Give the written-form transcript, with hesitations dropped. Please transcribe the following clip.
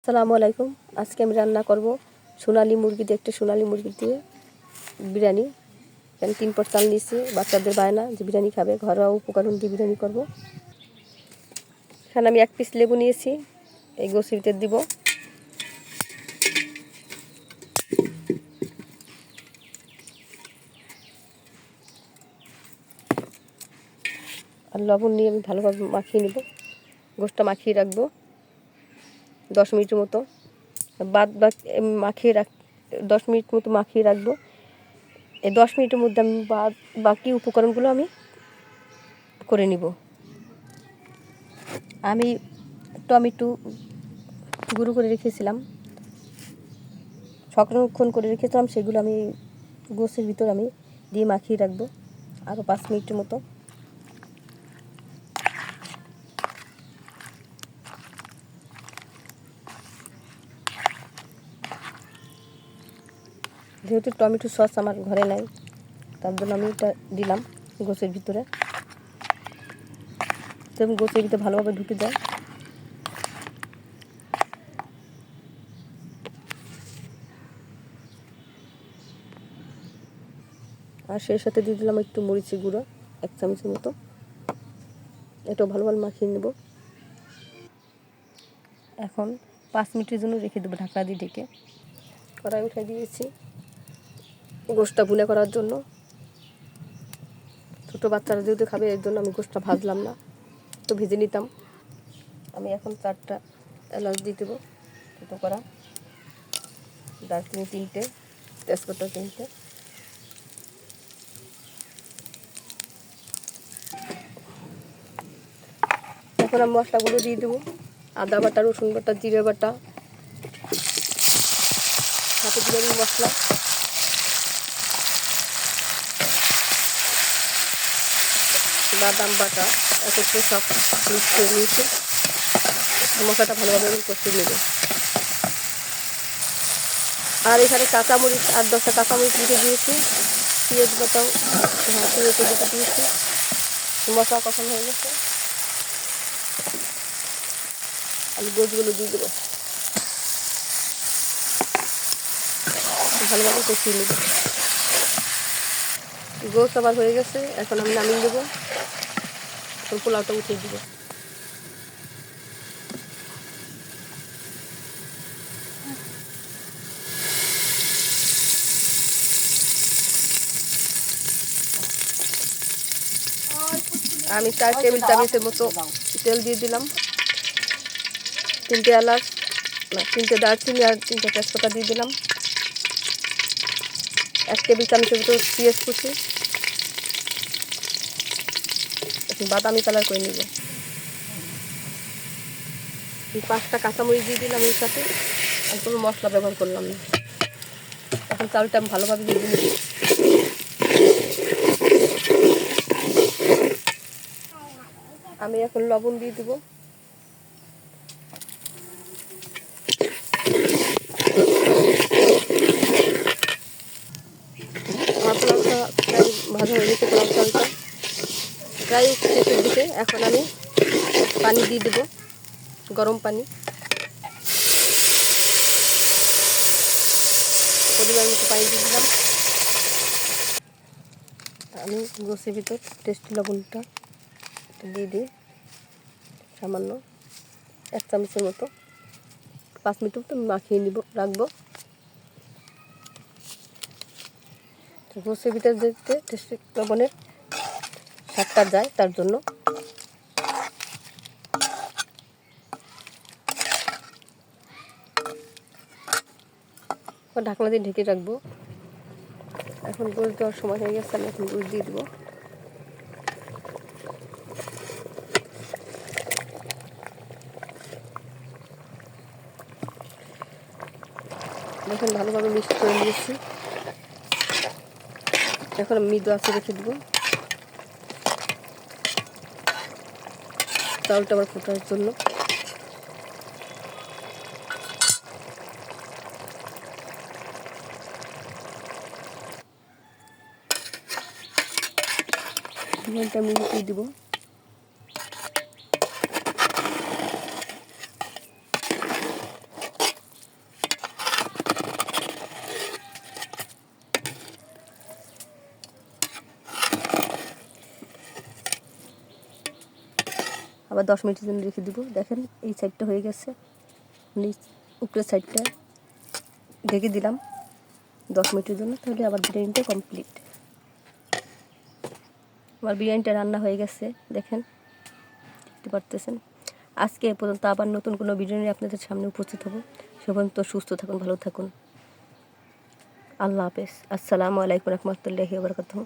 আসসালামু আলাইকুম। আজকে আমি রান্না করব সোনালী মুরগি দিয়ে, একটা সোনালী মুরগি দিয়ে বিরিয়ানি। আমি 3 পট চাল নিয়েছি, বাচ্চাদের বায়না যে বিরিয়ানি খাবে, ঘরোয়া উপকরণ দিয়ে বিরিয়ানি করব। এখানে আমি 1 পিস লেবু নিয়েছি, এই গোসিতে দিব। আর লবণ নিয়ে আমি ভালোভাবে মাখিয়ে নেব। গোশটা মাখিয়ে রাখবো 10 মিনিটের মতো। মাখিয়ে 10 মিনিট মতো মাখিয়ে রাখবো। এই 10 মিনিটের মধ্যে আমি বাকি উপকরণগুলো আমি করে নিব। আমি টমেটো গুঁড়ো করে রেখেছিলাম, সংরক্ষণ করে রেখেছিলাম, সেগুলো আমি গোশের ভিতর আমি দিয়ে মাখিয়ে রাখবো আরও 5 মিনিটের মতো। যেহেতু টমেটো সস আমার ঘরে নাই, তার জন্য আমি এটা দিলাম গোশের ভিতরে। তো গোশের ভিতরে ভালোভাবে ঢুকে যায়। আর সেই সাথে দিয়ে দিলাম একটু মরিচের গুঁড়ো 1 চামচের মতো। এটাও ভালোভাবে মাখিয়ে নেব। এখন 5 মিনিটের জন্য রেখে দেবো ঢাকা দিয়ে ঢেকে। কড়াই উঠে দিয়েছি গোশটা ভুনা করার জন্য। ছোটো বাচ্চারা যেহেতু খাবে, এর জন্য আমি গোশটা ভাজলাম না, তো ভেজে নিতাম। আমি এখন 4টা এলাচ দিয়ে দেবো, ছোটো করা, দারচিনি 3টে, তেজপাতা 3টে। এখন আমি মশলাগুলো দিয়ে দেবো। আদা বাটা, রসুন বাটা, জিরে বাটা, সাথে বিরিয়ানি মশলা, বাদাম বাটা, একত্রে সব মিক্স করে নিয়েছি। মশলাটা ভালোভাবে আমি কষিয়ে নেব। আর এখানে কাঁচামরিচ 8-10টা কাঁচামরিচ লিখে দিয়েছি, পেঁয়াজ বাটাও পেঁয়াজ দুটো দিয়েছি। মশলা কষানো হয়ে গেছে, আমি গোশগুলো দিয়ে দেবো, ভালোভাবে কষিয়ে নেব। গোশ আবার হয়ে গেছে, এখন আমি নামিয়ে দেবো। এখন পোলাওটা উঠিয়ে দেবো। আমি 4 টেবিল চামচের মতো তেল দিয়ে দিলাম। 3টে এলাচ, 3টে দারচিনি আর 3টে তেজপাতা দিয়ে দিলাম। 1 টেবিল চামচের মতো পেঁয়াজ কুচি, বাদামি কালার করে নেব। 5টা কাঁচামরিচ দিয়ে দিলাম এর সাথে, আর কোনো মশলা ব্যবহার করলাম না। এখন চালটা আমি ভালোভাবে ভেজে নেব। আমি এখন লবণ দিয়ে দেবো। আমার পোলাওটা প্রায় ভাজা হয়ে গেছে, পোলাও চালটা প্রায় শেষের দিকে। এখন আমি পানি দিয়ে দেবো, গরম পানি, পরিমাণ মতো পানি দিয়ে দিলাম। আমি গোশের ভিতর টেস্টি লবণটা দিয়ে দিই সামান্য 1 চামচের মতো। 5 মিনিট মতো মাখিয়ে রাখবো। গোশের ভিতরে দিতে টেস্টি লবণের স্বাদটা যায়, তার জন্য। ঢাকনা দিয়ে ঢেকে রাখবো। এখন গোশ দেওয়ার সময় হয়ে গেছে, আমি এখন গোশ দিয়ে দেবো। দেখুন ভালোভাবে মিক্স করে নিয়েছি। এখন আমি মৃদু আঁচে রেখে দেবো চাউলটা আবার ফোটার জন্য। আমি দিয়ে দেবো। আবার 10 মিনিটের জন্য রেখে দিব। দেখেন এই সাইডটা হয়ে গেছে, নিচ উপরের সাইডটা ঢেকে দিলাম 10 মিনিটের জন্য। তাহলে আবার বিরিয়ানিটা কমপ্লিট। আমার বিরিয়ানিটা রান্না হয়ে গেছে, দেখেন দেখতে পারতেছেন। আজকে এ পর্যন্ত, আবার নতুন কোনো বিরিয়ানি আপনাদের সামনে উপস্থিত হব। সে পর্যন্ত সুস্থ থাকুন, ভালো থাকুন। আল্লাহ হাফেজ। আসসালামু আলাইকুম রহমতুল্লাহি ওয়া বারাকাতুহু।